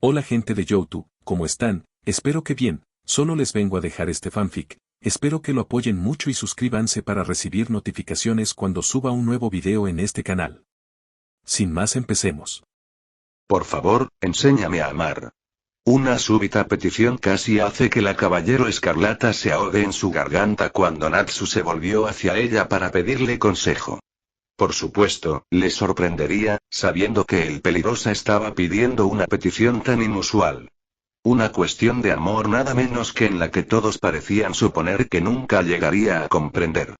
Hola gente de YouTube, ¿cómo están? Espero que bien, solo les vengo a dejar este fanfic, espero que lo apoyen mucho y suscríbanse para recibir notificaciones cuando suba un nuevo video en este canal. Sin más empecemos. Por favor, enséñame a amar. Una súbita petición casi hace que la caballero escarlata se ahogue en su garganta cuando Natsu se volvió hacia ella para pedirle consejo. Por supuesto, le sorprendería, sabiendo que el peligrosa estaba pidiendo una petición tan inusual. Una cuestión de amor nada menos que en la que todos parecían suponer que nunca llegaría a comprender.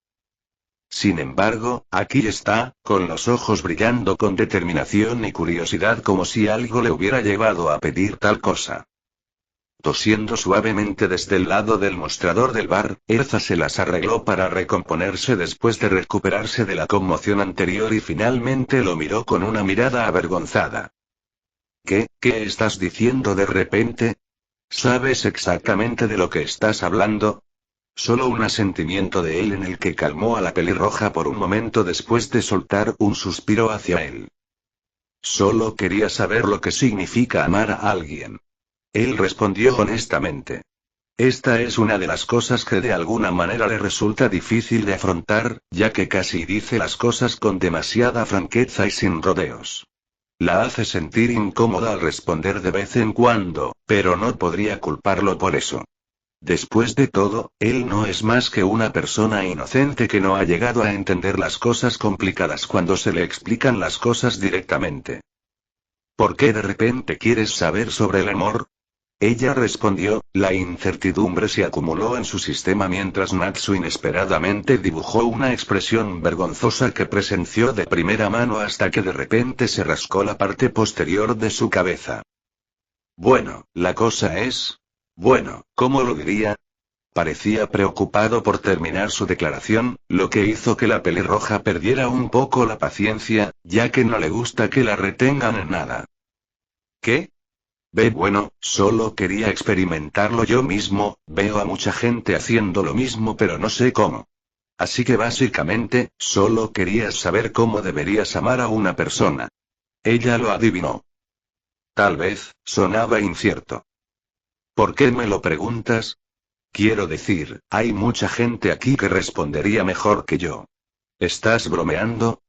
Sin embargo, aquí está, con los ojos brillando con determinación y curiosidad como si algo le hubiera llevado a pedir tal cosa. Tosiendo suavemente desde el lado del mostrador del bar, Erza se las arregló para recomponerse después de recuperarse de la conmoción anterior y finalmente lo miró con una mirada avergonzada. ¿Qué estás diciendo de repente? ¿Sabes exactamente de lo que estás hablando? Solo un asentimiento de él en el que calmó a la pelirroja por un momento después de soltar un suspiro hacia él. Solo quería saber lo que significa amar a alguien. Él respondió honestamente. Esta es una de las cosas que de alguna manera le resulta difícil de afrontar, ya que casi dice las cosas con demasiada franqueza y sin rodeos. La hace sentir incómoda al responder de vez en cuando, pero no podría culparlo por eso. Después de todo, él no es más que una persona inocente que no ha llegado a entender las cosas complicadas cuando se le explican las cosas directamente. ¿Por qué de repente quieres saber sobre el amor? Ella respondió, la incertidumbre se acumuló en su sistema mientras Natsu inesperadamente dibujó una expresión vergonzosa que presenció de primera mano hasta que de repente se rascó la parte posterior de su cabeza. Bueno, la cosa es... Bueno, ¿cómo lo diría? Parecía preocupado por terminar su declaración, lo que hizo que la pelirroja perdiera un poco la paciencia, ya que no le gusta que la retengan en nada. ¿Qué? Bueno, solo quería experimentarlo yo mismo, veo a mucha gente haciendo lo mismo pero no sé cómo. Así que básicamente, solo querías saber cómo deberías amar a una persona. Ella lo adivinó. Tal vez, sonaba incierto. ¿Por qué me lo preguntas? Quiero decir, hay mucha gente aquí que respondería mejor que yo. ¿Estás bromeando?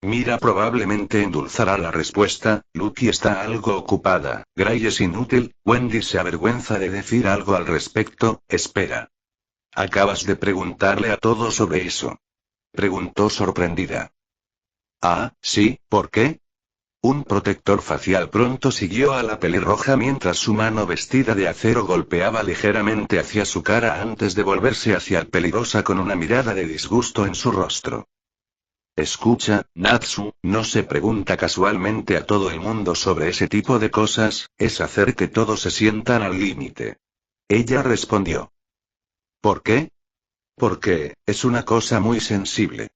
Mira, probablemente endulzará la respuesta, Lucky está algo ocupada, Gray es inútil, Wendy se avergüenza de decir algo al respecto, espera. Acabas de preguntarle a todos sobre eso. Preguntó sorprendida. Ah, sí, ¿por qué? Un protector facial pronto siguió a la pelirroja mientras su mano vestida de acero golpeaba ligeramente hacia su cara antes de volverse hacia el peligrosa con una mirada de disgusto en su rostro. Escucha, Natsu, no se pregunta casualmente a todo el mundo sobre ese tipo de cosas, es hacer que todos se sientan al límite. Ella respondió. ¿Por qué? Porque, es una cosa muy sensible.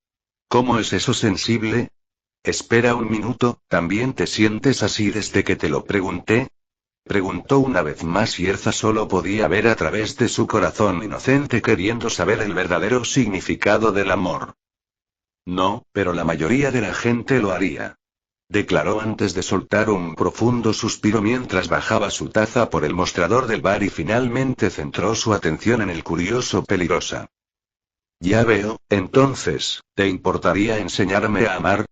¿Cómo es eso sensible? Espera un minuto, ¿también te sientes así desde que te lo pregunté? Preguntó una vez más y Erza solo podía ver a través de su corazón inocente queriendo saber el verdadero significado del amor. No, pero la mayoría de la gente lo haría. Declaró antes de soltar un profundo suspiro mientras bajaba su taza por el mostrador del bar y finalmente centró su atención en el curioso peligrosa. Ya veo, entonces, ¿te importaría enseñarme a amar?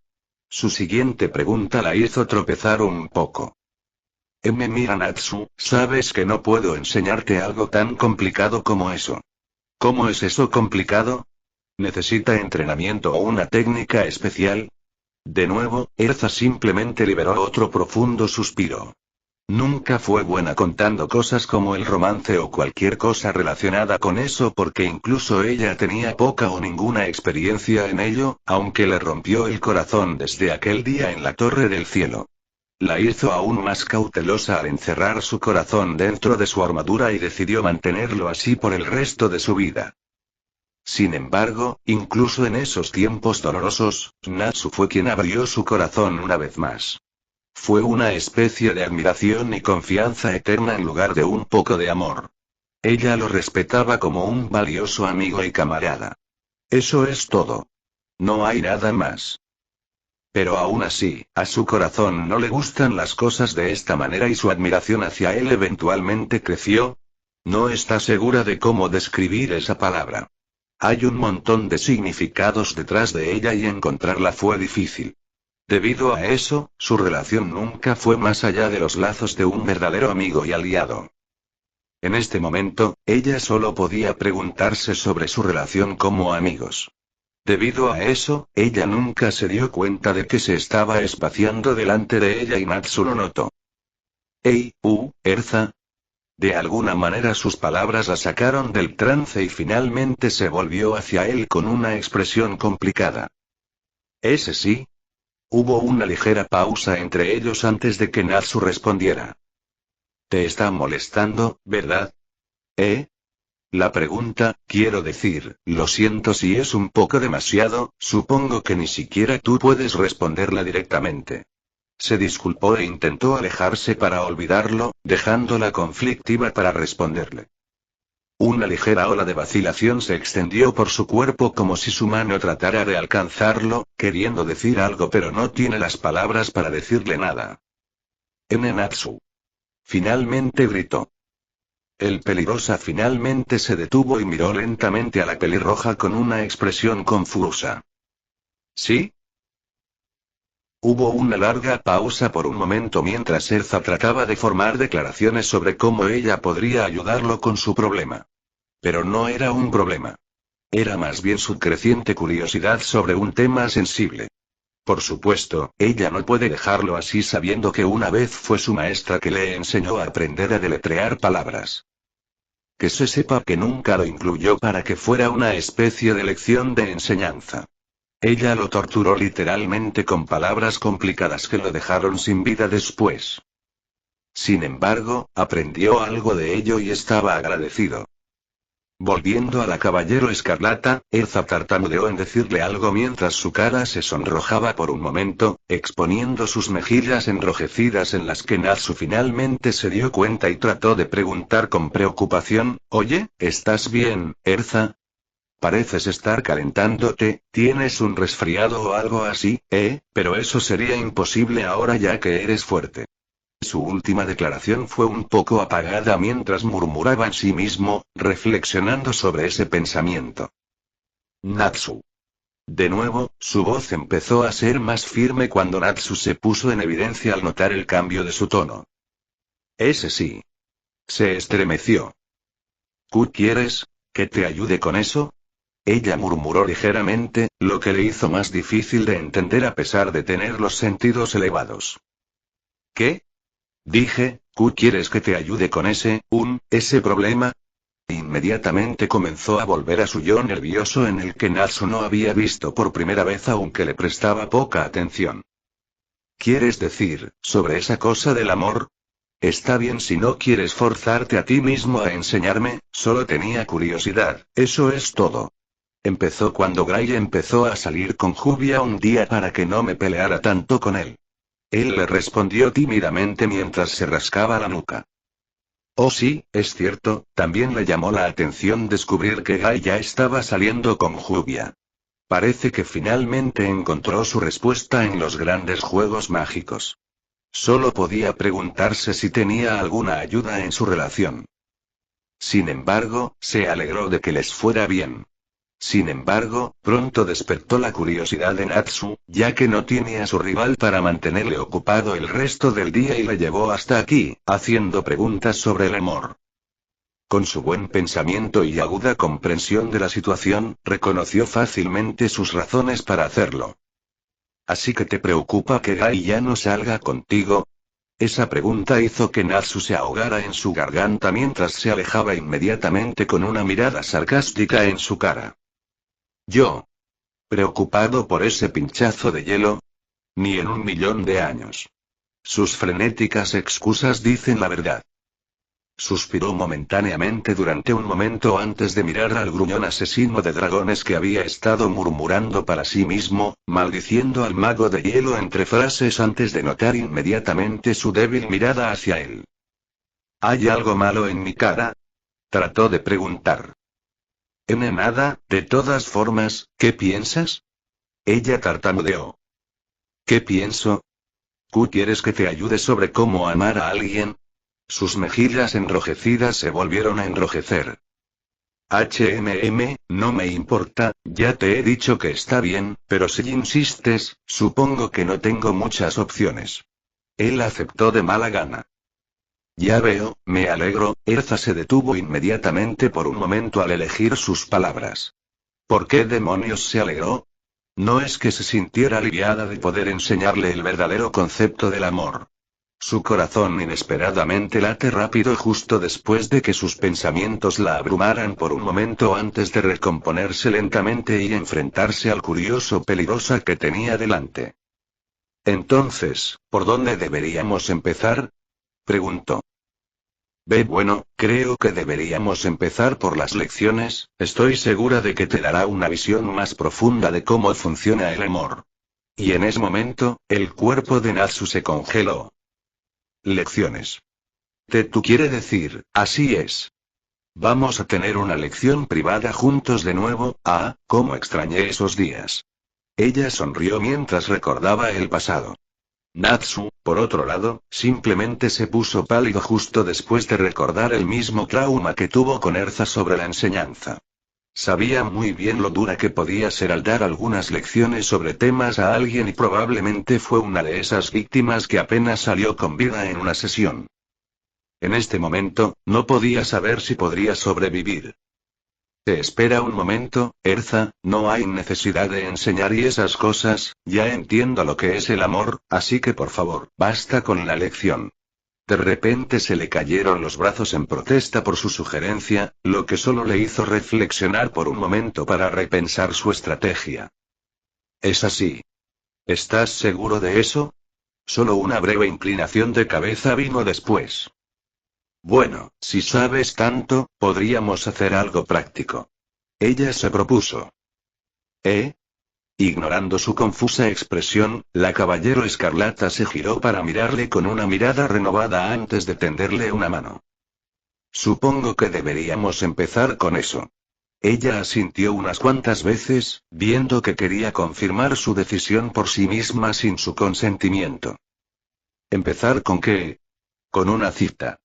Su siguiente pregunta la hizo tropezar un poco. Mira Natsu, sabes que no puedo enseñarte algo tan complicado como eso. ¿Cómo es eso complicado? ¿Necesita entrenamiento o una técnica especial? De nuevo, Erza simplemente liberó otro profundo suspiro. Nunca fue buena contando cosas como el romance o cualquier cosa relacionada con eso porque incluso ella tenía poca o ninguna experiencia en ello, aunque le rompió el corazón desde aquel día en la Torre del Cielo. La hizo aún más cautelosa al encerrar su corazón dentro de su armadura y decidió mantenerlo así por el resto de su vida. Sin embargo, incluso en esos tiempos dolorosos, Natsu fue quien abrió su corazón una vez más. Fue una especie de admiración y confianza eterna en lugar de un poco de amor. Ella lo respetaba como un valioso amigo y camarada. Eso es todo. No hay nada más. Pero aún así, a su corazón no le gustan las cosas de esta manera y su admiración hacia él eventualmente creció. No está segura de cómo describir esa palabra. Hay un montón de significados detrás de ella y encontrarla fue difícil. Debido a eso, su relación nunca fue más allá de los lazos de un verdadero amigo y aliado. En este momento, ella solo podía preguntarse sobre su relación como amigos. Debido a eso, ella nunca se dio cuenta de que se estaba espaciando delante de ella y Natsu lo notó. «Ey, Erza». De alguna manera sus palabras la sacaron del trance y finalmente se volvió hacia él con una expresión complicada. «¿Ese sí?» Hubo una ligera pausa entre ellos antes de que Natsu respondiera. «Te está molestando, ¿verdad?» «¿Eh?» La pregunta, quiero decir, lo siento si es un poco demasiado, supongo que ni siquiera tú puedes responderla directamente. Se disculpó e intentó alejarse para olvidarlo, dejándola conflictiva para responderle. Una ligera ola de vacilación se extendió por su cuerpo como si su mano tratara de alcanzarlo, queriendo decir algo pero no tiene las palabras para decirle nada. Natsu. Finalmente gritó. El peligrosa finalmente se detuvo y miró lentamente a la pelirroja con una expresión confusa. ¿Sí? Hubo una larga pausa por un momento mientras Erza trataba de formar declaraciones sobre cómo ella podría ayudarlo con su problema. Pero no era un problema. Era más bien su creciente curiosidad sobre un tema sensible. Por supuesto, ella no puede dejarlo así sabiendo que una vez fue su maestra que le enseñó a aprender a deletrear palabras. Que se sepa que nunca lo incluyó para que fuera una especie de lección de enseñanza. Ella lo torturó literalmente con palabras complicadas que lo dejaron sin vida después. Sin embargo, aprendió algo de ello y estaba agradecido. Volviendo a la Caballero Escarlata, Erza tartamudeó en decirle algo mientras su cara se sonrojaba por un momento, exponiendo sus mejillas enrojecidas en las que Natsu finalmente se dio cuenta y trató de preguntar con preocupación, «Oye, ¿estás bien, Erza? Pareces estar calentándote, ¿tienes un resfriado o algo así, Pero eso sería imposible ahora ya que eres fuerte». Su última declaración fue un poco apagada mientras murmuraba en sí mismo, reflexionando sobre ese pensamiento. Natsu. De nuevo, su voz empezó a ser más firme cuando Natsu se puso en evidencia al notar el cambio de su tono. «Ese sí». Se estremeció. ¿Quieres que te ayude con eso?» Ella murmuró ligeramente, lo que le hizo más difícil de entender a pesar de tener los sentidos elevados. ¿Qué? Dije, ¿quieres que te ayude con ese problema? Inmediatamente comenzó a volver a su yo nervioso en el que Natsu no había visto por primera vez aunque le prestaba poca atención. ¿Quieres decir, sobre esa cosa del amor? Está bien si no quieres forzarte a ti mismo a enseñarme, solo tenía curiosidad, eso es todo. Empezó cuando Gray empezó a salir con Jubia un día para que no me peleara tanto con él. Él le respondió tímidamente mientras se rascaba la nuca. Oh sí, es cierto, también le llamó la atención descubrir que Guy ya estaba saliendo con Jubia. Parece que finalmente encontró su respuesta en los grandes juegos mágicos. Solo podía preguntarse si tenía alguna ayuda en su relación. Sin embargo, se alegró de que les fuera bien. Sin embargo, pronto despertó la curiosidad de Natsu, ya que no tiene a su rival para mantenerle ocupado el resto del día y le llevó hasta aquí, haciendo preguntas sobre el amor. Con su buen pensamiento y aguda comprensión de la situación, reconoció fácilmente sus razones para hacerlo. ¿Así que te preocupa que Gai ya no salga contigo? Esa pregunta hizo que Natsu se ahogara en su garganta mientras se alejaba inmediatamente con una mirada sarcástica en su cara. ¿Yo? ¿Preocupado por ese pinchazo de hielo? Ni en 1.000.000 de años. Sus frenéticas excusas dicen la verdad. Suspiró momentáneamente durante un momento antes de mirar al gruñón asesino de dragones que había estado murmurando para sí mismo, maldiciendo al mago de hielo entre frases antes de notar inmediatamente su débil mirada hacia él. ¿Hay algo malo en mi cara? Trató de preguntar. Nada, de todas formas, ¿qué piensas? Ella tartamudeó. ¿Qué pienso? ¿Quieres que te ayude sobre cómo amar a alguien? Sus mejillas enrojecidas se volvieron a enrojecer. No me importa, ya te he dicho que está bien, pero si insistes, supongo que no tengo muchas opciones. Él aceptó de mala gana. Ya veo, me alegro. Erza se detuvo inmediatamente por un momento al elegir sus palabras. ¿Por qué demonios se alegró? No es que se sintiera aliviada de poder enseñarle el verdadero concepto del amor. Su corazón inesperadamente late rápido justo después de que sus pensamientos la abrumaran por un momento antes de recomponerse lentamente y enfrentarse al curioso peligrosa que tenía delante. Entonces, ¿por dónde deberíamos empezar? Preguntó. Bueno, creo que deberíamos empezar por las lecciones. Estoy segura de que te dará una visión más profunda de cómo funciona el amor. Y en ese momento, el cuerpo de Natsu se congeló. Lecciones. Tú quiere decir, así es. Vamos a tener una lección privada juntos de nuevo. Cómo extrañé esos días. Ella sonrió mientras recordaba el pasado. Natsu, por otro lado, simplemente se puso pálido justo después de recordar el mismo trauma que tuvo con Erza sobre la enseñanza. Sabía muy bien lo dura que podía ser al dar algunas lecciones sobre temas a alguien y probablemente fue una de esas víctimas que apenas salió con vida en una sesión. En este momento, no podía saber si podría sobrevivir. Te espera un momento, Erza, no hay necesidad de enseñar y esas cosas, ya entiendo lo que es el amor, así que por favor, basta con la lección. De repente se le cayeron los brazos en protesta por su sugerencia, lo que solo le hizo reflexionar por un momento para repensar su estrategia. ¿Es así? ¿Estás seguro de eso? Solo una breve inclinación de cabeza vino después. Bueno, si sabes tanto, podríamos hacer algo práctico. Ella se propuso. Ignorando su confusa expresión, la caballero escarlata se giró para mirarle con una mirada renovada antes de tenderle una mano. Supongo que deberíamos empezar con eso. Ella asintió unas cuantas veces, viendo que quería confirmar su decisión por sí misma sin su consentimiento. ¿Empezar con qué? Con una cita.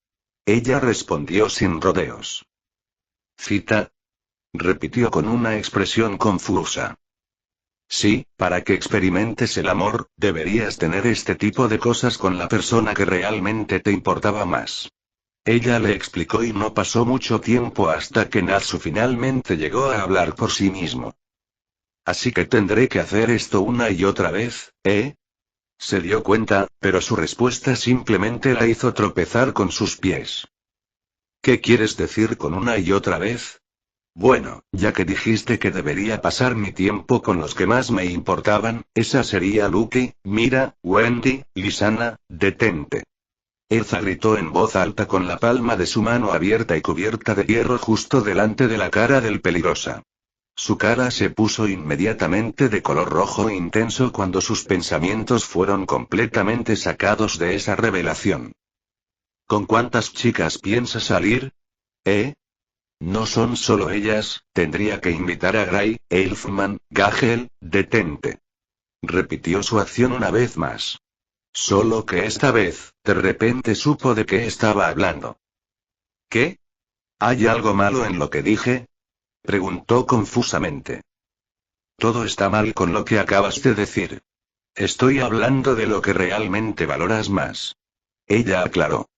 Ella respondió sin rodeos. ¿Cita? Repitió con una expresión confusa. Sí, para que experimentes el amor, deberías tener este tipo de cosas con la persona que realmente te importaba más. Ella le explicó y no pasó mucho tiempo hasta que Natsu finalmente llegó a hablar por sí mismo. Así que tendré que hacer esto una y otra vez, ¿eh? Se dio cuenta, pero su respuesta simplemente la hizo tropezar con sus pies. ¿Qué quieres decir con una y otra vez? Bueno, ya que dijiste que debería pasar mi tiempo con los que más me importaban, esa sería Lucky, Mira, Wendy, Lisana, detente. Erza gritó en voz alta con la palma de su mano abierta y cubierta de hierro justo delante de la cara del peligrosa. Su cara se puso inmediatamente de color rojo intenso cuando sus pensamientos fueron completamente sacados de esa revelación. ¿Con cuántas chicas piensas salir? No son solo ellas, tendría que invitar a Gray, Elfman, Gagel, detente. Repitió su acción una vez más. Solo que esta vez, de repente supo de qué estaba hablando. ¿Qué? ¿Hay algo malo en lo que dije? Preguntó confusamente. Todo está mal con lo que acabas de decir. Estoy hablando de lo que realmente valoras más. Ella aclaró.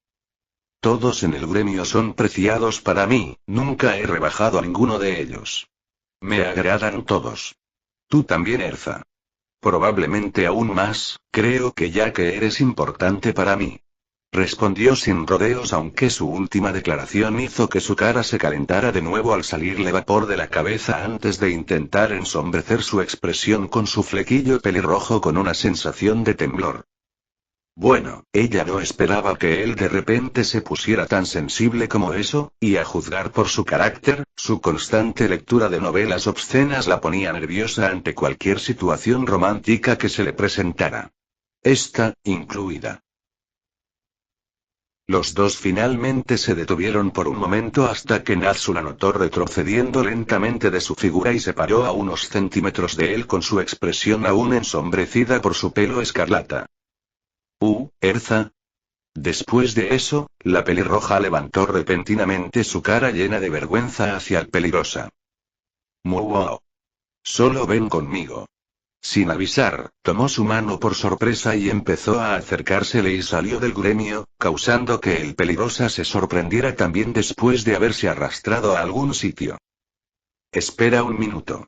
Todos en el gremio son preciados para mí, nunca he rebajado a ninguno de ellos. Me agradan todos. Tú también, Erza. Probablemente aún más, creo que ya que eres importante para mí. Respondió sin rodeos, aunque su última declaración hizo que su cara se calentara de nuevo al salirle vapor de la cabeza antes de intentar ensombrecer su expresión con su flequillo pelirrojo con una sensación de temblor. Bueno, ella no esperaba que él de repente se pusiera tan sensible como eso, y a juzgar por su carácter, su constante lectura de novelas obscenas la ponía nerviosa ante cualquier situación romántica que se le presentara. Esta, incluida. Los dos finalmente se detuvieron por un momento hasta que Natsu la notó retrocediendo lentamente de su figura y se paró a unos centímetros de él con su expresión aún ensombrecida por su pelo escarlata. Erza. Después de eso, la pelirroja levantó repentinamente su cara llena de vergüenza hacia el peligrosa. Wow. Solo ven conmigo. Sin avisar, tomó su mano por sorpresa y empezó a acercársele y salió del gremio, causando que el peligrosa se sorprendiera también después de haberse arrastrado a algún sitio. Espera un minuto.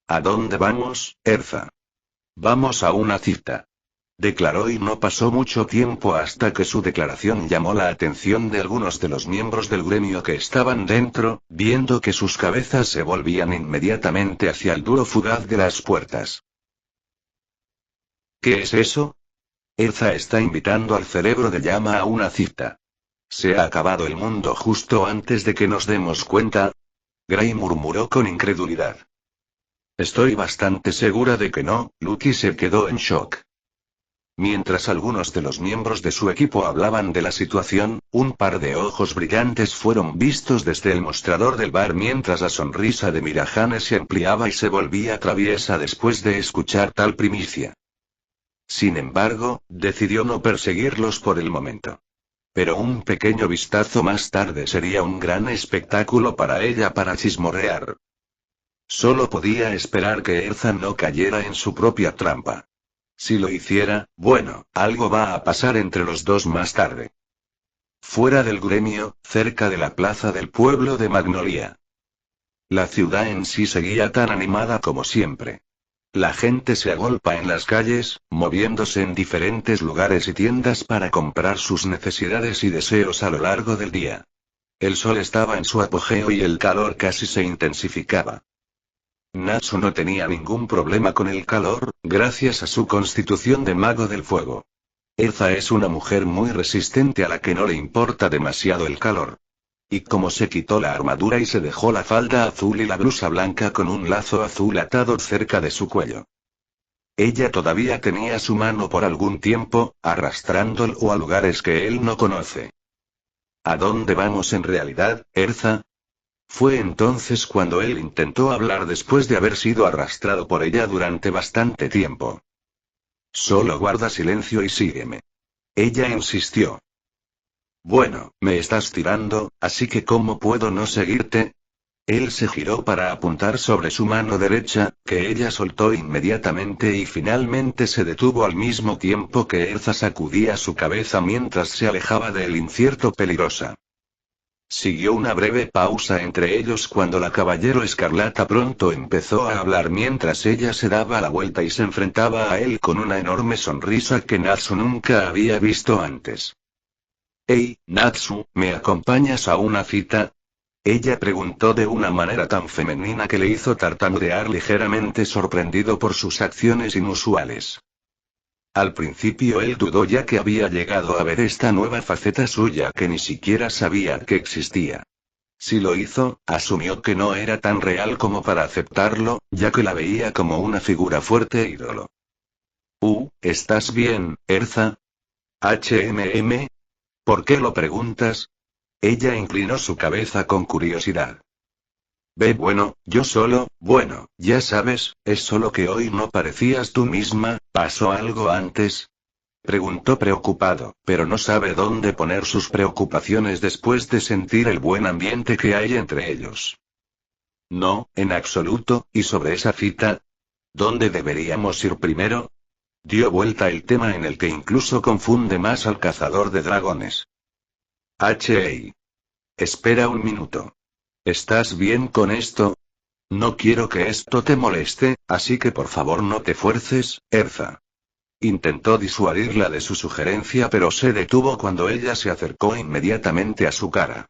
¿A dónde vamos, Erza? Vamos a una cita. Declaró y no pasó mucho tiempo hasta que su declaración llamó la atención de algunos de los miembros del gremio que estaban dentro, viendo que sus cabezas se volvían inmediatamente hacia el duro fugaz de las puertas. ¿Qué es eso? Erza está invitando al cerebro de llama a una cita. ¿Se ha acabado el mundo justo antes de que nos demos cuenta? Gray murmuró con incredulidad. Estoy bastante segura de que no, Lucky se quedó en shock. Mientras algunos de los miembros de su equipo hablaban de la situación, un par de ojos brillantes fueron vistos desde el mostrador del bar mientras la sonrisa de Mirahane se ampliaba y se volvía traviesa después de escuchar tal primicia. Sin embargo, decidió no perseguirlos por el momento. Pero un pequeño vistazo más tarde sería un gran espectáculo para ella para chismorrear. Solo podía esperar que Erza no cayera en su propia trampa. Si lo hiciera, bueno, algo va a pasar entre los dos más tarde. Fuera del gremio, cerca de la plaza del pueblo de Magnolia. La ciudad en sí seguía tan animada como siempre. La gente se agolpa en las calles, moviéndose en diferentes lugares y tiendas para comprar sus necesidades y deseos a lo largo del día. El sol estaba en su apogeo y el calor casi se intensificaba. Natsu no tenía ningún problema con el calor, gracias a su constitución de mago del fuego. Erza es una mujer muy resistente a la que no le importa demasiado el calor. Y como se quitó la armadura y se dejó la falda azul y la blusa blanca con un lazo azul atado cerca de su cuello. Ella todavía tenía su mano por algún tiempo, arrastrándolo a lugares que él no conoce. ¿A dónde vamos en realidad, Erza? Fue entonces cuando él intentó hablar después de haber sido arrastrado por ella durante bastante tiempo. Solo guarda silencio y sígueme. Ella insistió. Bueno, me estás tirando, así que ¿cómo puedo no seguirte? Él se giró para apuntar sobre su mano derecha, que ella soltó inmediatamente y finalmente se detuvo al mismo tiempo que Erza sacudía su cabeza mientras se alejaba del incierto peligrosa. Siguió una breve pausa entre ellos cuando la caballero escarlata pronto empezó a hablar mientras ella se daba la vuelta y se enfrentaba a él con una enorme sonrisa que Natsu nunca había visto antes. «Hey, Natsu, ¿me acompañas a una cita?» Ella preguntó de una manera tan femenina que le hizo tartamudear ligeramente sorprendido por sus acciones inusuales. Al principio él dudó ya que había llegado a ver esta nueva faceta suya que ni siquiera sabía que existía. Si lo hizo, asumió que no era tan real como para aceptarlo, ya que la veía como una figura fuerte e ídolo. ¿Estás bien, Erza? ¿Por qué lo preguntas? Ella inclinó su cabeza con curiosidad. Bueno, ya sabes, es solo que hoy no parecías tú misma, ¿pasó algo antes? Preguntó preocupado, pero no sabe dónde poner sus preocupaciones después de sentir el buen ambiente que hay entre ellos. No, en absoluto, ¿y sobre esa cita? ¿Dónde deberíamos ir primero? Dio vuelta el tema en el que incluso confunde más al cazador de dragones. Espera un minuto. ¿Estás bien con esto? No quiero que esto te moleste, así que por favor no te fuerces, Erza. Intentó disuadirla de su sugerencia pero se detuvo cuando ella se acercó inmediatamente a su cara.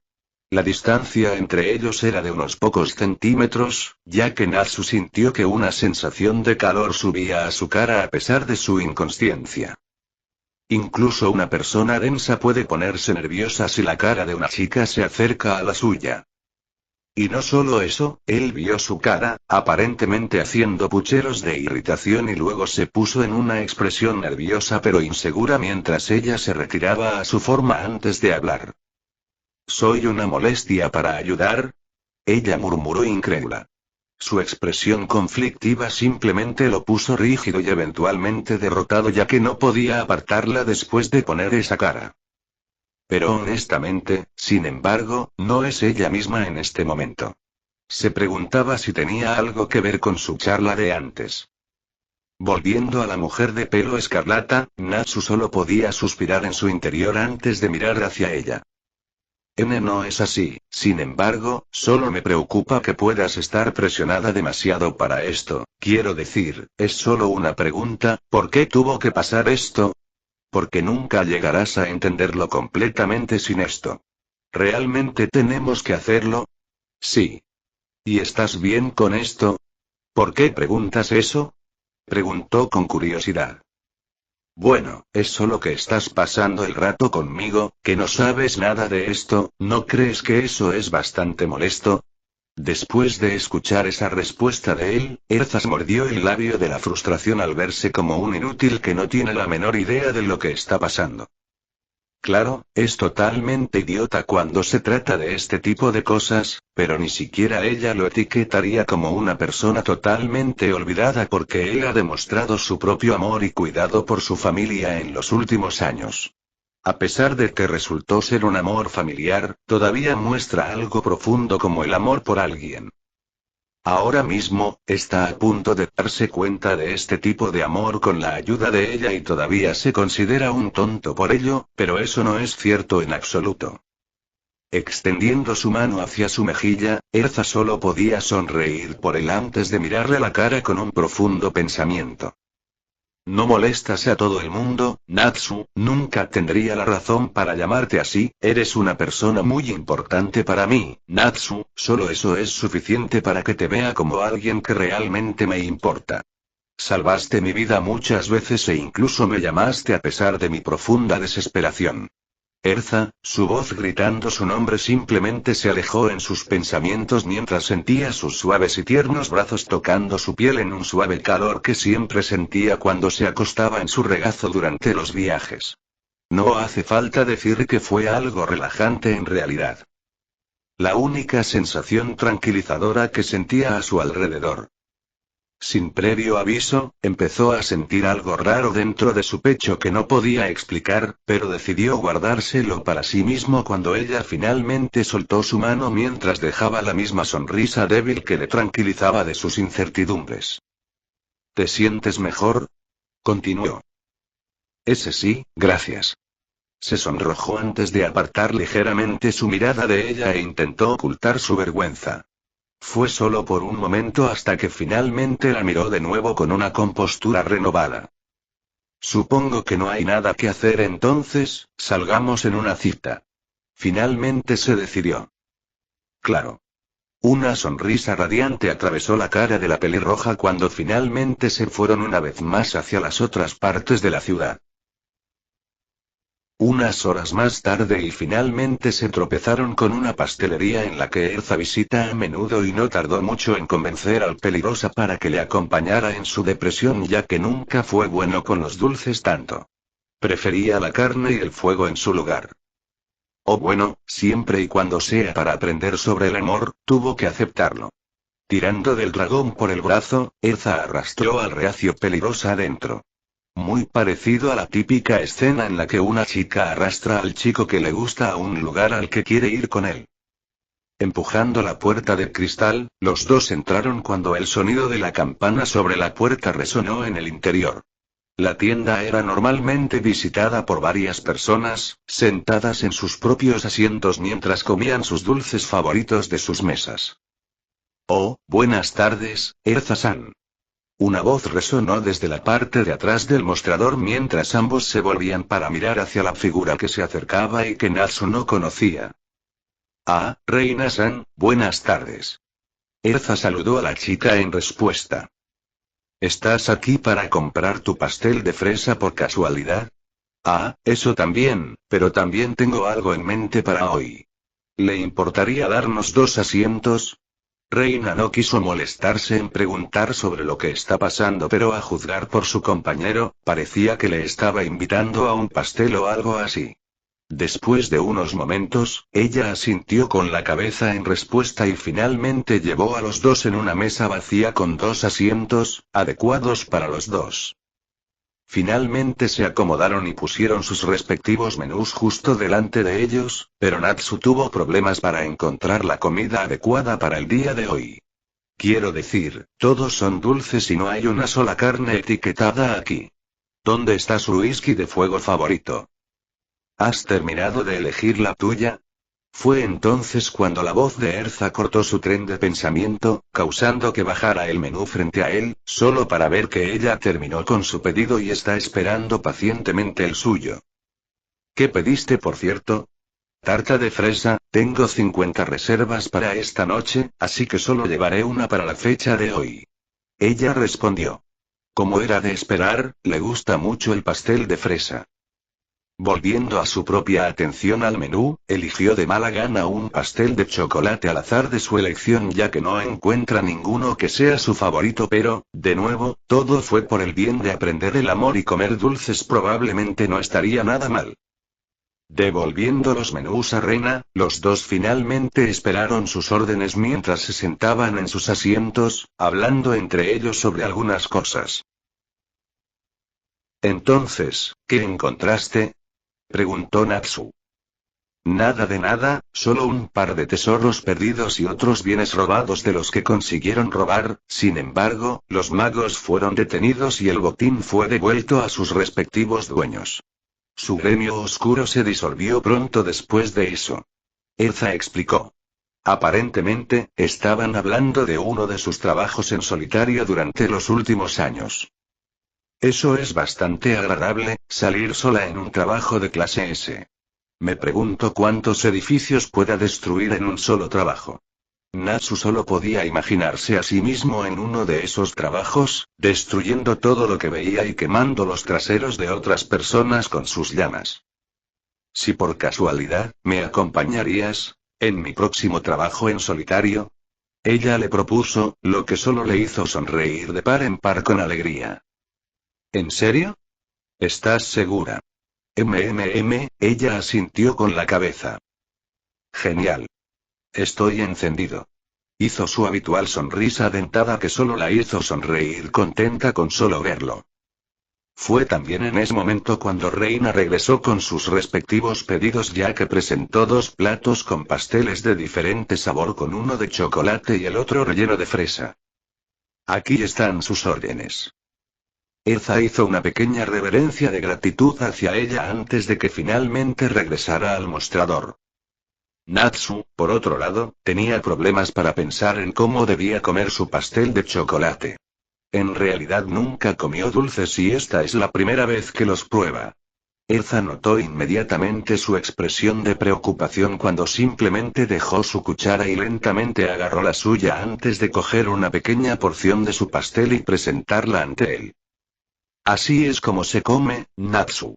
La distancia entre ellos era de unos pocos centímetros, ya que Natsu sintió que una sensación de calor subía a su cara a pesar de su inconsciencia. Incluso una persona densa puede ponerse nerviosa si la cara de una chica se acerca a la suya. Y no solo eso, él vio su cara, aparentemente haciendo pucheros de irritación y luego se puso en una expresión nerviosa pero insegura mientras ella se retiraba a su forma antes de hablar. ¿Soy una molestia para ayudar? Ella murmuró incrédula. Su expresión conflictiva simplemente lo puso rígido y eventualmente derrotado ya que no podía apartarla después de poner esa cara. Pero honestamente, sin embargo, no es ella misma en este momento. Se preguntaba si tenía algo que ver con su charla de antes. Volviendo a la mujer de pelo escarlata, Natsu solo podía suspirar en su interior antes de mirar hacia ella. No es así, sin embargo, solo me preocupa que puedas estar presionada demasiado para esto, quiero decir, es solo una pregunta, ¿por qué tuvo que pasar esto? Porque nunca llegarás a entenderlo completamente sin esto. ¿Realmente tenemos que hacerlo? Sí. ¿Y estás bien con esto? ¿Por qué preguntas eso? Preguntó con curiosidad. Bueno, es solo que estás pasando el rato conmigo, que no sabes nada de esto, ¿no crees que eso es bastante molesto? Después de escuchar esa respuesta de él, Erza mordió el labio de la frustración al verse como un inútil que no tiene la menor idea de lo que está pasando. Claro, es totalmente idiota cuando se trata de este tipo de cosas, pero ni siquiera ella lo etiquetaría como una persona totalmente olvidada porque él ha demostrado su propio amor y cuidado por su familia en los últimos años. A pesar de que resultó ser un amor familiar, todavía muestra algo profundo como el amor por alguien. Ahora mismo, está a punto de darse cuenta de este tipo de amor con la ayuda de ella y todavía se considera un tonto por ello, pero eso no es cierto en absoluto. Extendiendo su mano hacia su mejilla, Erza solo podía sonreír por él antes de mirarle la cara con un profundo pensamiento. No molestas a todo el mundo, Natsu, nunca tendría la razón para llamarte así, eres una persona muy importante para mí, Natsu, solo eso es suficiente para que te vea como alguien que realmente me importa. Salvaste mi vida muchas veces e incluso me llamaste a pesar de mi profunda desesperación. Erza, su voz gritando su nombre simplemente se alejó en sus pensamientos mientras sentía sus suaves y tiernos brazos tocando su piel en un suave calor que siempre sentía cuando se acostaba en su regazo durante los viajes. No hace falta decir que fue algo relajante en realidad. La única sensación tranquilizadora que sentía a su alrededor. Sin previo aviso, empezó a sentir algo raro dentro de su pecho que no podía explicar, pero decidió guardárselo para sí mismo cuando ella finalmente soltó su mano mientras dejaba la misma sonrisa débil que le tranquilizaba de sus incertidumbres. ¿Te sientes mejor? Continuó. Ese sí, gracias. Se sonrojó antes de apartar ligeramente su mirada de ella e intentó ocultar su vergüenza. Fue solo por un momento hasta que finalmente la miró de nuevo con una compostura renovada. Supongo que no hay nada que hacer entonces, salgamos en una cita. Finalmente se decidió. Claro. Una sonrisa radiante atravesó la cara de la pelirroja cuando finalmente se fueron una vez más hacia las otras partes de la ciudad. Unas horas más tarde y finalmente se tropezaron con una pastelería en la que Erza visita a menudo y no tardó mucho en convencer al peligrosa para que le acompañara en su depresión ya que nunca fue bueno con los dulces tanto. Prefería la carne y el fuego en su lugar. O bueno, siempre y cuando sea para aprender sobre el amor, tuvo que aceptarlo. Tirando del dragón por el brazo, Erza arrastró al reacio peligrosa adentro. Muy parecido a la típica escena en la que una chica arrastra al chico que le gusta a un lugar al que quiere ir con él. Empujando la puerta de cristal, los dos entraron cuando el sonido de la campana sobre la puerta resonó en el interior. La tienda era normalmente visitada por varias personas, sentadas en sus propios asientos mientras comían sus dulces favoritos de sus mesas. Oh, buenas tardes, Erza-san. Una voz resonó desde la parte de atrás del mostrador mientras ambos se volvían para mirar hacia la figura que se acercaba y que Natsu no conocía. Ah, Reina-san, buenas tardes. Erza saludó a la chica en respuesta. ¿Estás aquí para comprar tu pastel de fresa por casualidad? Ah, eso también, pero también tengo algo en mente para hoy. ¿Le importaría darnos 2 asientos? Reina no quiso molestarse en preguntar sobre lo que está pasando, pero a juzgar por su compañero, parecía que le estaba invitando a un pastel o algo así. Después de unos momentos, ella asintió con la cabeza en respuesta y finalmente llevó a los dos en una mesa vacía con 2 asientos, adecuados para los dos. Finalmente se acomodaron y pusieron sus respectivos menús justo delante de ellos, pero Natsu tuvo problemas para encontrar la comida adecuada para el día de hoy. Quiero decir, todos son dulces y no hay una sola carne etiquetada aquí. ¿Dónde está su whisky de fuego favorito? ¿Has terminado de elegir la tuya? Fue entonces cuando la voz de Erza cortó su tren de pensamiento, causando que bajara el menú frente a él, solo para ver que ella terminó con su pedido y está esperando pacientemente el suyo. ¿Qué pediste, por cierto? Tarta de fresa, tengo 50 reservas para esta noche, así que solo llevaré una para la fecha de hoy. Ella respondió. Como era de esperar, le gusta mucho el pastel de fresa. Volviendo a su propia atención al menú, eligió de mala gana un pastel de chocolate al azar de su elección ya que no encuentra ninguno que sea su favorito, pero, de nuevo, todo fue por el bien de aprender el amor y comer dulces probablemente no estaría nada mal. Devolviendo los menús a Reina, los dos finalmente esperaron sus órdenes mientras se sentaban en sus asientos, hablando entre ellos sobre algunas cosas. Entonces, ¿qué encontraste? Preguntó Natsu. Nada de nada, solo un par de tesoros perdidos y otros bienes robados de los que consiguieron robar. Sin embargo, los magos fueron detenidos y el botín fue devuelto a sus respectivos dueños. Su gremio oscuro se disolvió pronto después de eso. Erza explicó. Aparentemente, estaban hablando de uno de sus trabajos en solitario durante los últimos años. Eso es bastante agradable, salir sola en un trabajo de clase S. Me pregunto cuántos edificios pueda destruir en un solo trabajo. Natsu solo podía imaginarse a sí mismo en uno de esos trabajos, destruyendo todo lo que veía y quemando los traseros de otras personas con sus llamas. Si por casualidad, ¿me acompañarías en mi próximo trabajo en solitario? Ella le propuso, lo que solo le hizo sonreír de par en par con alegría. ¿En serio? ¿Estás segura? Ella asintió con la cabeza. Genial. Estoy encendido. Hizo su habitual sonrisa dentada que solo la hizo sonreír contenta con solo verlo. Fue también en ese momento cuando Reina regresó con sus respectivos pedidos ya que presentó 2 platos con pasteles de diferente sabor con uno de chocolate y el otro relleno de fresa. Aquí están sus órdenes. Erza hizo una pequeña reverencia de gratitud hacia ella antes de que finalmente regresara al mostrador. Natsu, por otro lado, tenía problemas para pensar en cómo debía comer su pastel de chocolate. En realidad nunca comió dulces y esta es la primera vez que los prueba. Erza notó inmediatamente su expresión de preocupación cuando simplemente dejó su cuchara y lentamente agarró la suya antes de coger una pequeña porción de su pastel y presentarla ante él. Así es como se come, Natsu.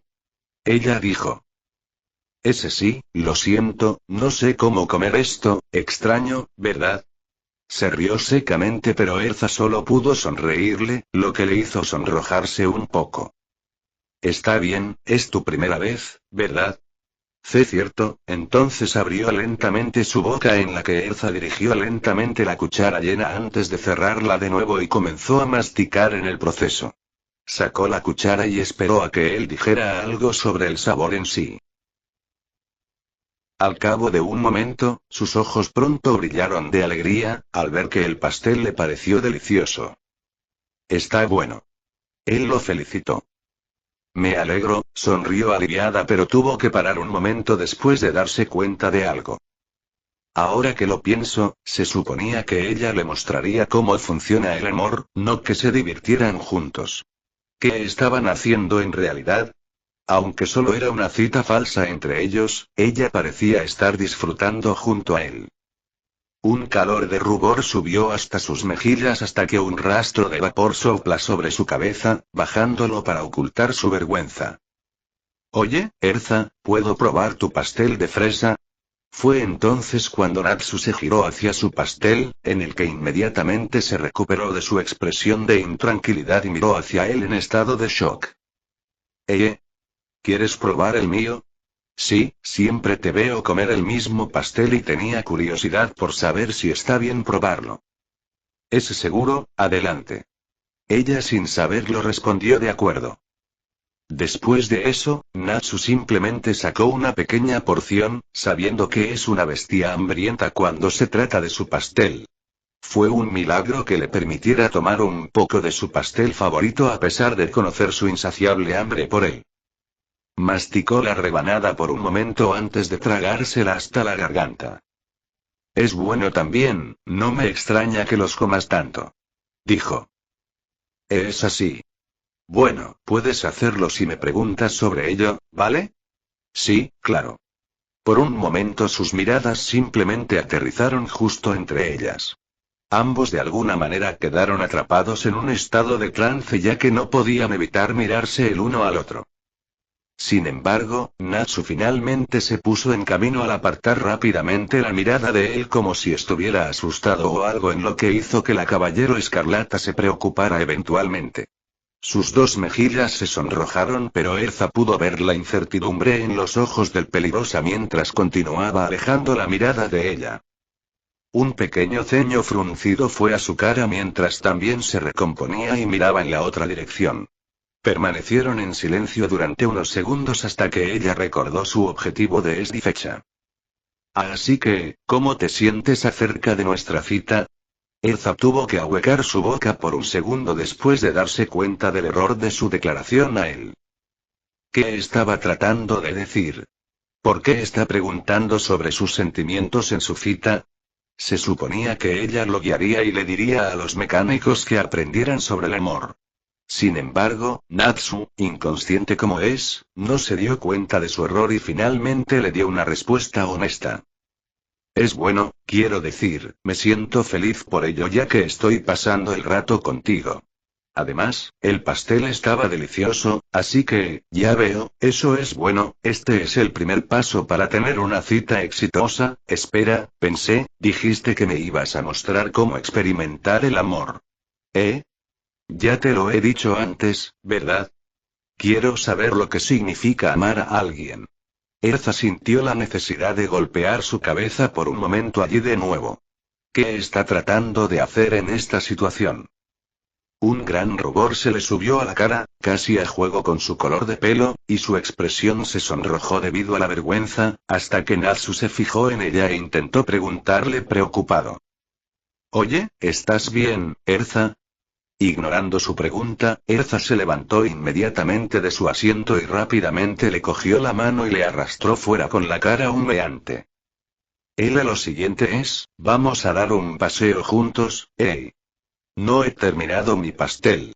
Ella dijo. Ese sí, lo siento, no sé cómo comer esto, extraño, ¿verdad? Se rió secamente pero Erza solo pudo sonreírle, lo que le hizo sonrojarse un poco. Está bien, es tu primera vez, ¿verdad? Cierto, entonces abrió lentamente su boca en la que Erza dirigió lentamente la cuchara llena antes de cerrarla de nuevo y comenzó a masticar en el proceso. Sacó la cuchara y esperó a que él dijera algo sobre el sabor en sí. Al cabo de un momento, sus ojos pronto brillaron de alegría, al ver que el pastel le pareció delicioso. Está bueno. Él lo felicitó. Me alegro, sonrió aliviada pero tuvo que parar un momento después de darse cuenta de algo. Ahora que lo pienso, se suponía que ella le mostraría cómo funciona el amor, no que se divirtieran juntos. ¿Qué estaban haciendo en realidad? Aunque solo era una cita falsa entre ellos, ella parecía estar disfrutando junto a él. Un calor de rubor subió hasta sus mejillas hasta que un rastro de vapor sopla sobre su cabeza, bajándolo para ocultar su vergüenza. Oye, Erza, ¿puedo probar tu pastel de fresa? Fue entonces cuando Natsu se giró hacia su pastel, en el que inmediatamente se recuperó de su expresión de intranquilidad y miró hacia él en estado de shock. ¿Quieres probar el mío? Sí, siempre te veo comer el mismo pastel y tenía curiosidad por saber si está bien probarlo. ¿Es seguro? Adelante. Ella sin saberlo respondió de acuerdo. Después de eso, Natsu simplemente sacó una pequeña porción, sabiendo que es una bestia hambrienta cuando se trata de su pastel. Fue un milagro que le permitiera tomar un poco de su pastel favorito a pesar de conocer su insaciable hambre por él. Masticó la rebanada por un momento antes de tragársela hasta la garganta. Es bueno también, no me extraña que los comas tanto. Dijo. Es así. Bueno, puedes hacerlo si me preguntas sobre ello, ¿vale? Sí, claro. Por un momento sus miradas simplemente aterrizaron justo entre ellas. Ambos de alguna manera quedaron atrapados en un estado de trance ya que no podían evitar mirarse el uno al otro. Sin embargo, Natsu finalmente se puso en camino al apartar rápidamente la mirada de él como si estuviera asustado o algo en lo que hizo que la Caballero Escarlata se preocupara eventualmente. Sus dos mejillas se sonrojaron pero Erza pudo ver la incertidumbre en los ojos del peligrosa mientras continuaba alejando la mirada de ella. Un pequeño ceño fruncido fue a su cara mientras también se recomponía y miraba en la otra dirección. Permanecieron en silencio durante unos segundos hasta que ella recordó su objetivo de esta fecha. Así que, ¿cómo te sientes acerca de nuestra cita? Erza tuvo que ahuecar su boca por un segundo después de darse cuenta del error de su declaración a él. ¿Qué estaba tratando de decir? ¿Por qué está preguntando sobre sus sentimientos en su cita? Se suponía que ella lo guiaría y le diría a los mecánicos que aprendieran sobre el amor. Sin embargo, Natsu, inconsciente como es, no se dio cuenta de su error y finalmente le dio una respuesta honesta. Es bueno, quiero decir, me siento feliz por ello ya que estoy pasando el rato contigo. Además, el pastel estaba delicioso, así que, ya veo, eso es bueno, este es el primer paso para tener una cita exitosa. Espera, pensé, dijiste que me ibas a mostrar cómo experimentar el amor. Ya te lo he dicho antes, ¿verdad? Quiero saber lo que significa amar a alguien. Erza sintió la necesidad de golpear su cabeza por un momento allí de nuevo. ¿Qué está tratando de hacer en esta situación? Un gran rubor se le subió a la cara, casi a juego con su color de pelo, y su expresión se sonrojó debido a la vergüenza, hasta que Natsu se fijó en ella e intentó preguntarle preocupado. Oye, ¿estás bien, Erza? Ignorando su pregunta, Erza se levantó inmediatamente de su asiento y rápidamente le cogió la mano y le arrastró fuera con la cara humeante. Lo siguiente es, vamos a dar un paseo juntos, No he terminado mi pastel.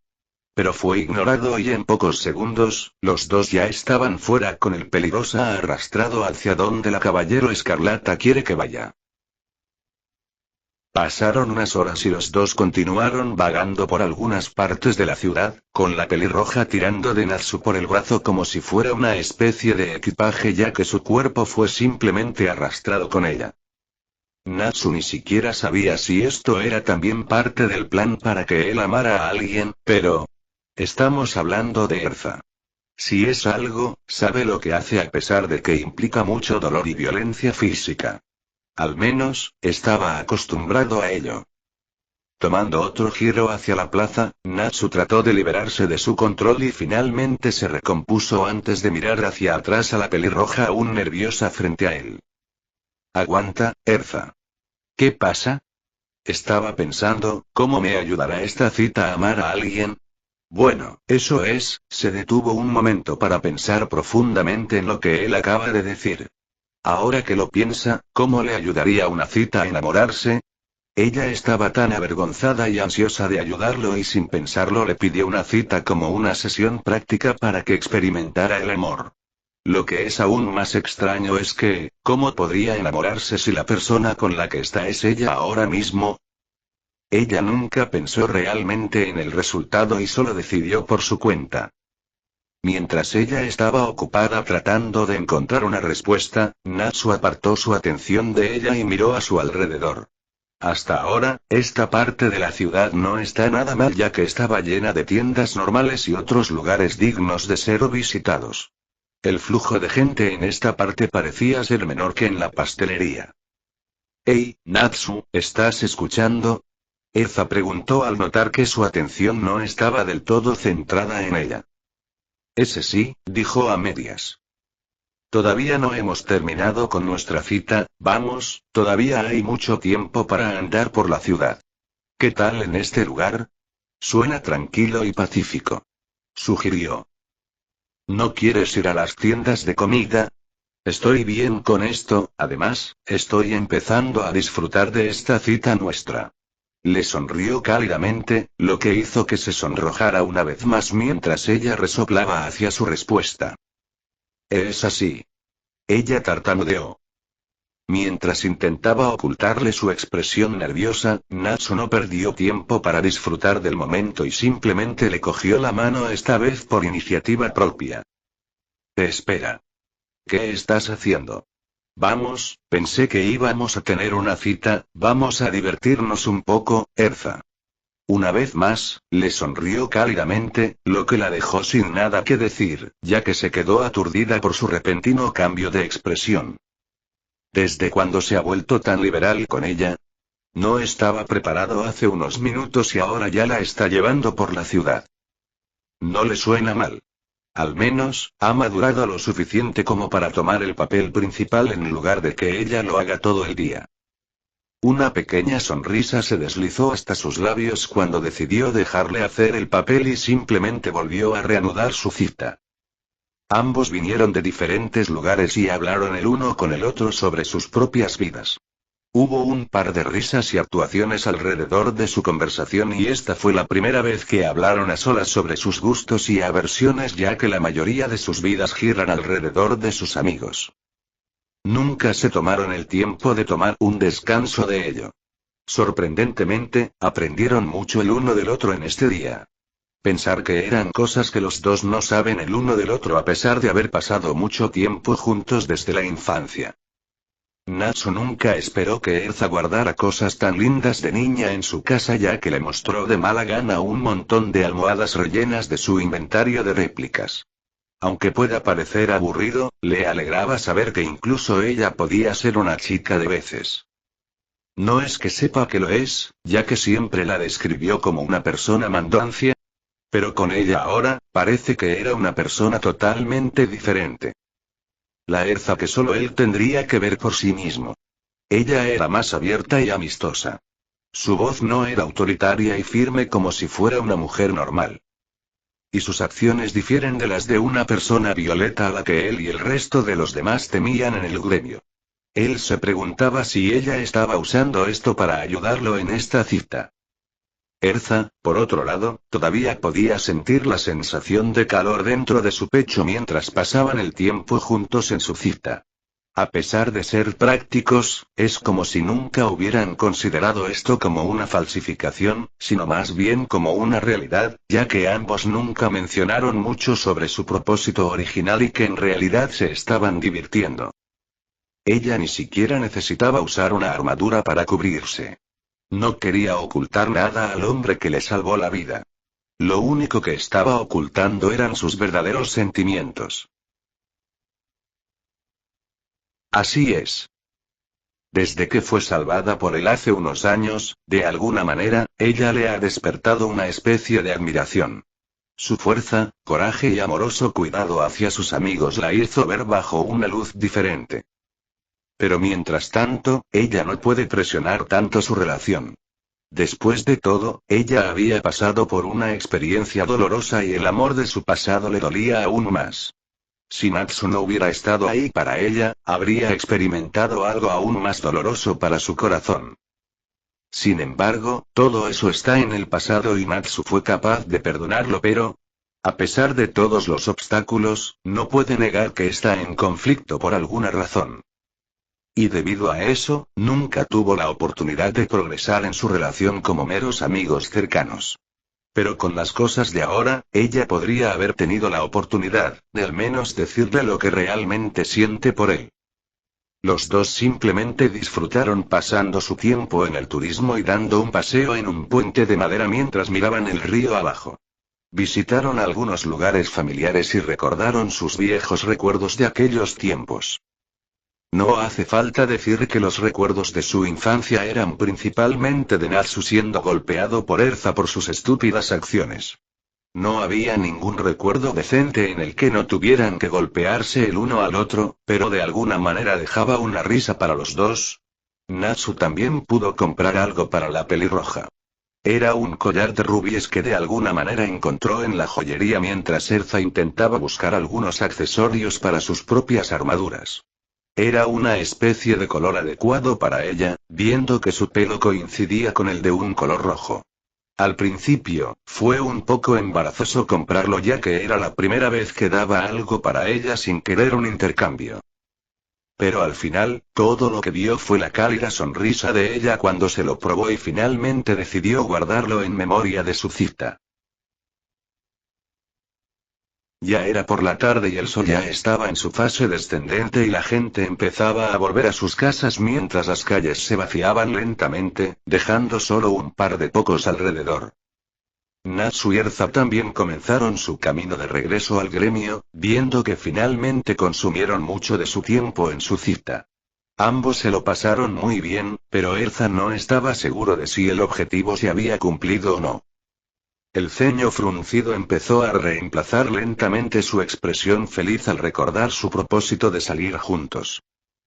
Pero fue ignorado y en pocos segundos, los dos ya estaban fuera con el peligrosa arrastrado hacia donde la Caballero Escarlata quiere que vaya. Pasaron unas horas y los dos continuaron vagando por algunas partes de la ciudad, con la pelirroja tirando de Natsu por el brazo como si fuera una especie de equipaje ya que su cuerpo fue simplemente arrastrado con ella. Natsu ni siquiera sabía si esto era también parte del plan para que él amara a alguien, pero... Estamos hablando de Erza. Si es algo, sabe lo que hace a pesar de que implica mucho dolor y violencia física. Al menos, estaba acostumbrado a ello. Tomando otro giro hacia la plaza, Natsu trató de liberarse de su control y finalmente se recompuso antes de mirar hacia atrás a la pelirroja aún nerviosa frente a él. Aguanta, Erza. ¿Qué pasa? Estaba pensando, ¿cómo me ayudará esta cita a amar a alguien? Bueno, eso es, se detuvo un momento para pensar profundamente en lo que él acaba de decir. Ahora que lo piensa, ¿cómo le ayudaría una cita a enamorarse? Ella estaba tan avergonzada y ansiosa de ayudarlo y sin pensarlo le pidió una cita como una sesión práctica para que experimentara el amor. Lo que es aún más extraño es que, ¿cómo podría enamorarse si la persona con la que está es ella ahora mismo? Ella nunca pensó realmente en el resultado y solo decidió por su cuenta. Mientras ella estaba ocupada tratando de encontrar una respuesta, Natsu apartó su atención de ella y miró a su alrededor. Hasta ahora, esta parte de la ciudad no está nada mal ya que estaba llena de tiendas normales y otros lugares dignos de ser visitados. El flujo de gente en esta parte parecía ser menor que en la pastelería. «Hey, Natsu, ¿estás escuchando?», Erza preguntó al notar que su atención no estaba del todo centrada en ella. «Ese sí», dijo a medias. «Todavía no hemos terminado con nuestra cita, vamos, todavía hay mucho tiempo para andar por la ciudad. ¿Qué tal en este lugar? Suena tranquilo y pacífico», sugirió. «¿No quieres ir a las tiendas de comida? Estoy bien con esto, además, estoy empezando a disfrutar de esta cita nuestra». Le sonrió cálidamente, lo que hizo que se sonrojara una vez más mientras ella resoplaba hacia su respuesta. «Es así». Ella tartamudeó. Mientras intentaba ocultarle su expresión nerviosa, Natsu no perdió tiempo para disfrutar del momento y simplemente le cogió la mano esta vez por iniciativa propia. «Espera. ¿Qué estás haciendo? Vamos, pensé que íbamos a tener una cita, vamos a divertirnos un poco, Erza». Una vez más, le sonrió cálidamente, lo que la dejó sin nada que decir, ya que se quedó aturdida por su repentino cambio de expresión. ¿Desde cuándo se ha vuelto tan liberal con ella? No estaba preparado hace unos minutos y ahora ya la está llevando por la ciudad. No le suena mal. Al menos, ha madurado lo suficiente como para tomar el papel principal en lugar de que ella lo haga todo el día. Una pequeña sonrisa se deslizó hasta sus labios cuando decidió dejarle hacer el papel y simplemente volvió a reanudar su cita. Ambos vinieron de diferentes lugares y hablaron el uno con el otro sobre sus propias vidas. Hubo un par de risas y actuaciones alrededor de su conversación y esta fue la primera vez que hablaron a solas sobre sus gustos y aversiones ya que la mayoría de sus vidas giran alrededor de sus amigos. Nunca se tomaron el tiempo de tomar un descanso de ello. Sorprendentemente, aprendieron mucho el uno del otro en este día. Pensar que eran cosas que los dos no saben el uno del otro a pesar de haber pasado mucho tiempo juntos desde la infancia. Natsu nunca esperó que Erza guardara cosas tan lindas de niña en su casa ya que le mostró de mala gana un montón de almohadas rellenas de su inventario de réplicas. Aunque pueda parecer aburrido, le alegraba saber que incluso ella podía ser una chica de veces. No es que sepa que lo es, ya que siempre la describió como una persona mandoncia. Pero con ella ahora, parece que era una persona totalmente diferente. La Erza que solo él tendría que ver por sí mismo. Ella era más abierta y amistosa. Su voz no era autoritaria y firme como si fuera una mujer normal. Y sus acciones difieren de las de una persona violeta a la que él y el resto de los demás temían en el gremio. Él se preguntaba si ella estaba usando esto para ayudarlo en esta cita. Erza, por otro lado, todavía podía sentir la sensación de calor dentro de su pecho mientras pasaban el tiempo juntos en su cita. A pesar de ser prácticos, es como si nunca hubieran considerado esto como una falsificación, sino más bien como una realidad, ya que ambos nunca mencionaron mucho sobre su propósito original y que en realidad se estaban divirtiendo. Ella ni siquiera necesitaba usar una armadura para cubrirse. No quería ocultar nada al hombre que le salvó la vida. Lo único que estaba ocultando eran sus verdaderos sentimientos. Así es. Desde que fue salvada por él hace unos años, de alguna manera, ella le ha despertado una especie de admiración. Su fuerza, coraje y amoroso cuidado hacia sus amigos la hizo ver bajo una luz diferente. Pero mientras tanto, ella no puede presionar tanto su relación. Después de todo, ella había pasado por una experiencia dolorosa y el amor de su pasado le dolía aún más. Si Natsu no hubiera estado ahí para ella, habría experimentado algo aún más doloroso para su corazón. Sin embargo, todo eso está en el pasado y Natsu fue capaz de perdonarlo, pero, a pesar de todos los obstáculos, no puede negar que está en conflicto por alguna razón. Y debido a eso, nunca tuvo la oportunidad de progresar en su relación como meros amigos cercanos. Pero con las cosas de ahora, ella podría haber tenido la oportunidad, de al menos decirle lo que realmente siente por él. Los dos simplemente disfrutaron pasando su tiempo en el turismo y dando un paseo en un puente de madera mientras miraban el río abajo. Visitaron algunos lugares familiares y recordaron sus viejos recuerdos de aquellos tiempos. No hace falta decir que los recuerdos de su infancia eran principalmente de Natsu siendo golpeado por Erza por sus estúpidas acciones. No había ningún recuerdo decente en el que no tuvieran que golpearse el uno al otro, pero de alguna manera dejaba una risa para los dos. Natsu también pudo comprar algo para la pelirroja. Era un collar de rubíes que de alguna manera encontró en la joyería mientras Erza intentaba buscar algunos accesorios para sus propias armaduras. Era una especie de color adecuado para ella, viendo que su pelo coincidía con el de un color rojo. Al principio, fue un poco embarazoso comprarlo ya que era la primera vez que daba algo para ella sin querer un intercambio. Pero al final, todo lo que vio fue la cálida sonrisa de ella cuando se lo probó y finalmente decidió guardarlo en memoria de su cita. Ya era por la tarde y el sol ya estaba en su fase descendente y la gente empezaba a volver a sus casas mientras las calles se vaciaban lentamente, dejando solo un par de pocos alrededor. Natsu y Erza también comenzaron su camino de regreso al gremio, viendo que finalmente consumieron mucho de su tiempo en su cita. Ambos se lo pasaron muy bien, pero Erza no estaba seguro de si el objetivo se había cumplido o no. El ceño fruncido empezó a reemplazar lentamente su expresión feliz al recordar su propósito de salir juntos.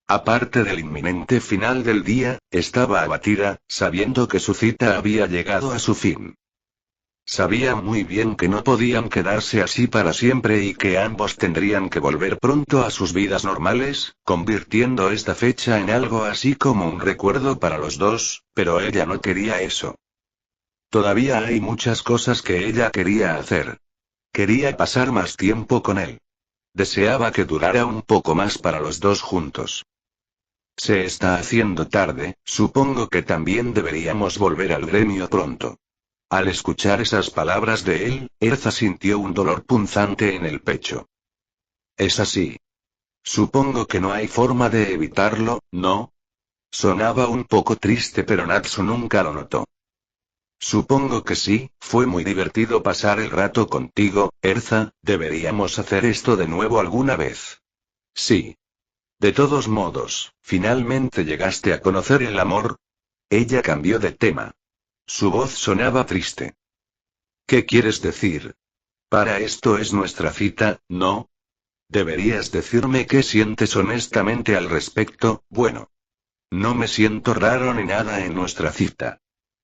Aparte del inminente final del día, estaba abatida, sabiendo que su cita había llegado a su fin. Sabía muy bien que no podían quedarse así para siempre y que ambos tendrían que volver pronto a sus vidas normales, convirtiendo esta fecha en algo así como un recuerdo para los dos, pero ella no quería eso. Todavía hay muchas cosas que ella quería hacer. Quería pasar más tiempo con él. Deseaba que durara un poco más para los dos juntos. Se está haciendo tarde, supongo que también deberíamos volver al gremio pronto. Al escuchar esas palabras de él, Erza sintió un dolor punzante en el pecho. Es así. Supongo que no hay forma de evitarlo, ¿no? Sonaba un poco triste pero Natsu nunca lo notó. Supongo que sí, fue muy divertido pasar el rato contigo, Erza, deberíamos hacer esto de nuevo alguna vez. Sí. De todos modos, ¿finalmente llegaste a conocer el amor? Ella cambió de tema. Su voz sonaba triste. ¿Qué quieres decir? Para esto es nuestra cita, ¿no? Deberías decirme qué sientes honestamente al respecto, bueno. No me siento raro ni nada en nuestra cita.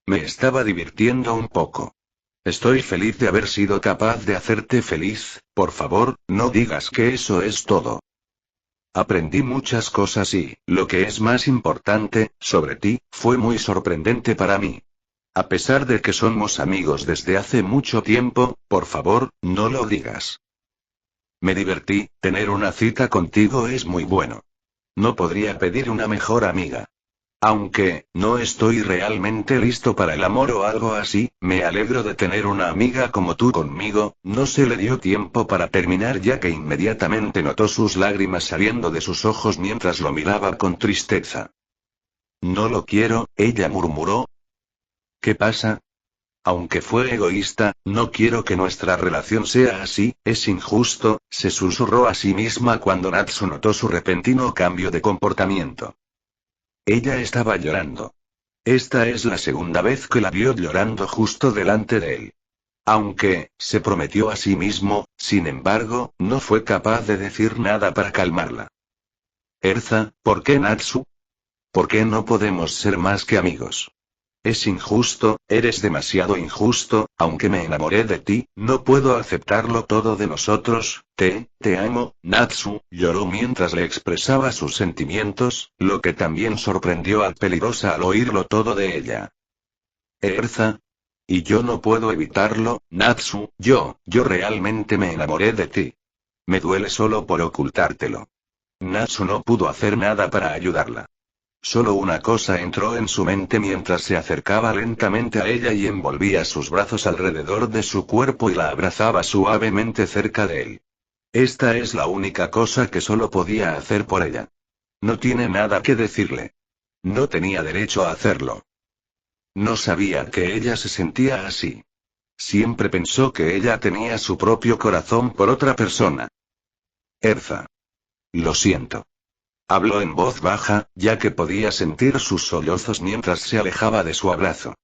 Me estaba divirtiendo un poco. Estoy feliz de haber sido capaz de hacerte feliz, por favor, no digas que eso es todo. Aprendí muchas cosas y, lo que es más importante, sobre ti, fue muy sorprendente para mí. A pesar de que somos amigos desde hace mucho tiempo, por favor, no lo digas. Me divertí, tener una cita contigo es muy bueno. No podría pedir una mejor amiga. Aunque, no estoy realmente listo para el amor o algo así, me alegro de tener una amiga como tú conmigo. No se le dio tiempo para terminar ya que inmediatamente notó sus lágrimas saliendo de sus ojos mientras lo miraba con tristeza. No lo quiero, ella murmuró. ¿Qué pasa? Aunque fue egoísta, no quiero que nuestra relación sea así, es injusto, se susurró a sí misma cuando Natsu notó su repentino cambio de comportamiento. Ella estaba llorando. Esta es la segunda vez que la vio llorando justo delante de él. Aunque, se prometió a sí mismo, sin embargo, no fue capaz de decir nada para calmarla. Erza, ¿por qué Natsu? ¿Por qué no podemos ser más que amigos? Es injusto, eres demasiado injusto, aunque me enamoré de ti, no puedo aceptarlo todo de nosotros, te amo, Natsu, lloró mientras le expresaba sus sentimientos, lo que también sorprendió al peligrosa al oírlo todo de ella. Erza. Y yo no puedo evitarlo, Natsu, yo realmente me enamoré de ti. Me duele solo por ocultártelo. Natsu no pudo hacer nada para ayudarla. Solo una cosa entró en su mente mientras se acercaba lentamente a ella y envolvía sus brazos alrededor de su cuerpo y la abrazaba suavemente cerca de él. Esta es la única cosa que solo podía hacer por ella. No tiene nada que decirle. No tenía derecho a hacerlo. No sabía que ella se sentía así. Siempre pensó que ella tenía su propio corazón por otra persona. Erza. Lo siento. Habló en voz baja, ya que podía sentir sus sollozos mientras se alejaba de su abrazo.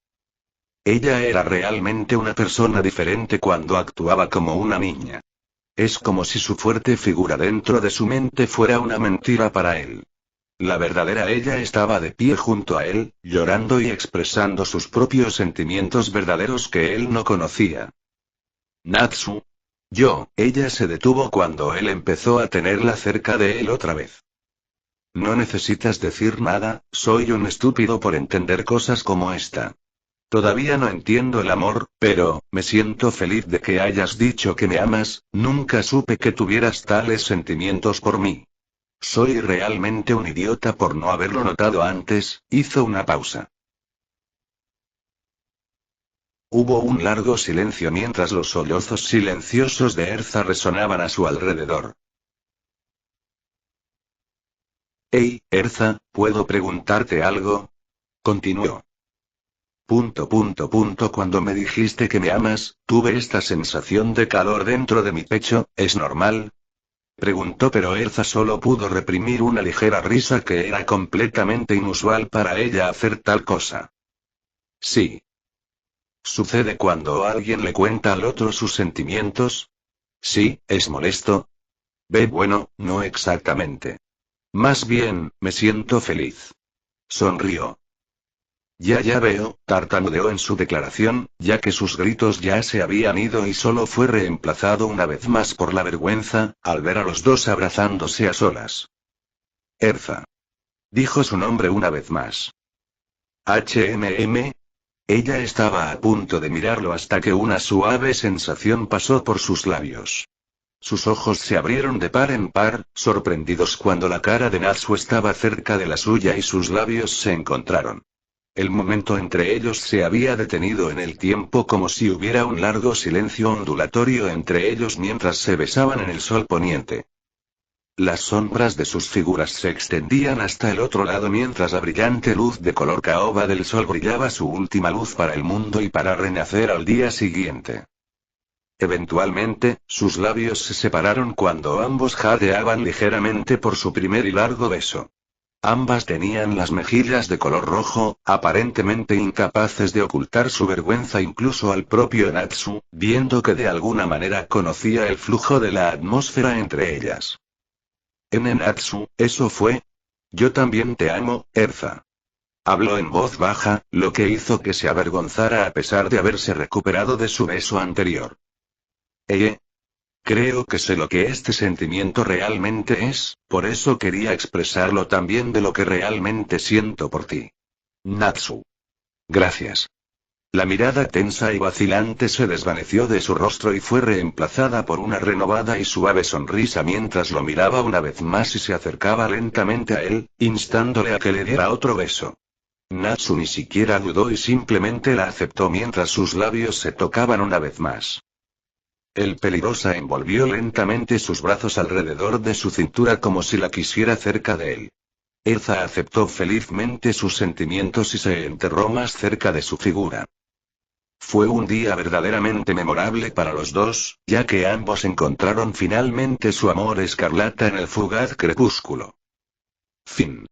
Ella era realmente una persona diferente cuando actuaba como una niña. Es como si su fuerte figura dentro de su mente fuera una mentira para él. La verdadera ella estaba de pie junto a él, llorando y expresando sus propios sentimientos verdaderos que él no conocía. Natsu. Ella se detuvo cuando él empezó a tenerla cerca de él otra vez. No necesitas decir nada, soy un estúpido por entender cosas como esta. Todavía no entiendo el amor, pero, me siento feliz de que hayas dicho que me amas, nunca supe que tuvieras tales sentimientos por mí. Soy realmente un idiota por no haberlo notado antes, hizo una pausa. Hubo un largo silencio mientras los sollozos silenciosos de Erza resonaban a su alrededor. Hey, Erza, ¿puedo preguntarte algo? Continuó. Cuando me dijiste que me amas, tuve esta sensación de calor dentro de mi pecho, ¿es normal? Preguntó, pero Erza solo pudo reprimir una ligera risa que era completamente inusual para ella hacer tal cosa. Sí. ¿Sucede cuando alguien le cuenta al otro sus sentimientos? Sí, ¿es molesto? Bueno, no exactamente. Más bien, me siento feliz. Sonrió. Ya veo, tartamudeó en su declaración, ya que sus gritos ya se habían ido y solo fue reemplazado una vez más por la vergüenza, al ver a los dos abrazándose a solas. Erza. Dijo su nombre una vez más. HMM. Ella estaba a punto de mirarlo hasta que una suave sensación pasó por sus labios. Sus ojos se abrieron de par en par, sorprendidos cuando la cara de Natsu estaba cerca de la suya y sus labios se encontraron. El momento entre ellos se había detenido en el tiempo como si hubiera un largo silencio ondulatorio entre ellos mientras se besaban en el sol poniente. Las sombras de sus figuras se extendían hasta el otro lado mientras la brillante luz de color caoba del sol brillaba su última luz para el mundo y para renacer al día siguiente. Eventualmente, sus labios se separaron cuando ambos jadeaban ligeramente por su primer y largo beso. Ambas tenían las mejillas de color rojo, aparentemente incapaces de ocultar su vergüenza incluso al propio Natsu, viendo que de alguna manera conocía el flujo de la atmósfera entre ellas. Natsu, ¿eso fue? Yo también te amo, Erza. Habló en voz baja, lo que hizo que se avergonzara a pesar de haberse recuperado de su beso anterior. Creo que sé lo que este sentimiento realmente es, por eso quería expresarlo también de lo que realmente siento por ti. Natsu. Gracias. La mirada tensa y vacilante se desvaneció de su rostro y fue reemplazada por una renovada y suave sonrisa mientras lo miraba una vez más y se acercaba lentamente a él, instándole a que le diera otro beso. Natsu ni siquiera dudó y simplemente la aceptó mientras sus labios se tocaban una vez más. El peligrosa envolvió lentamente sus brazos alrededor de su cintura como si la quisiera cerca de él. Erza aceptó felizmente sus sentimientos y se enterró más cerca de su figura. Fue un día verdaderamente memorable para los dos, ya que ambos encontraron finalmente su amor escarlata en el fugaz crepúsculo. Fin.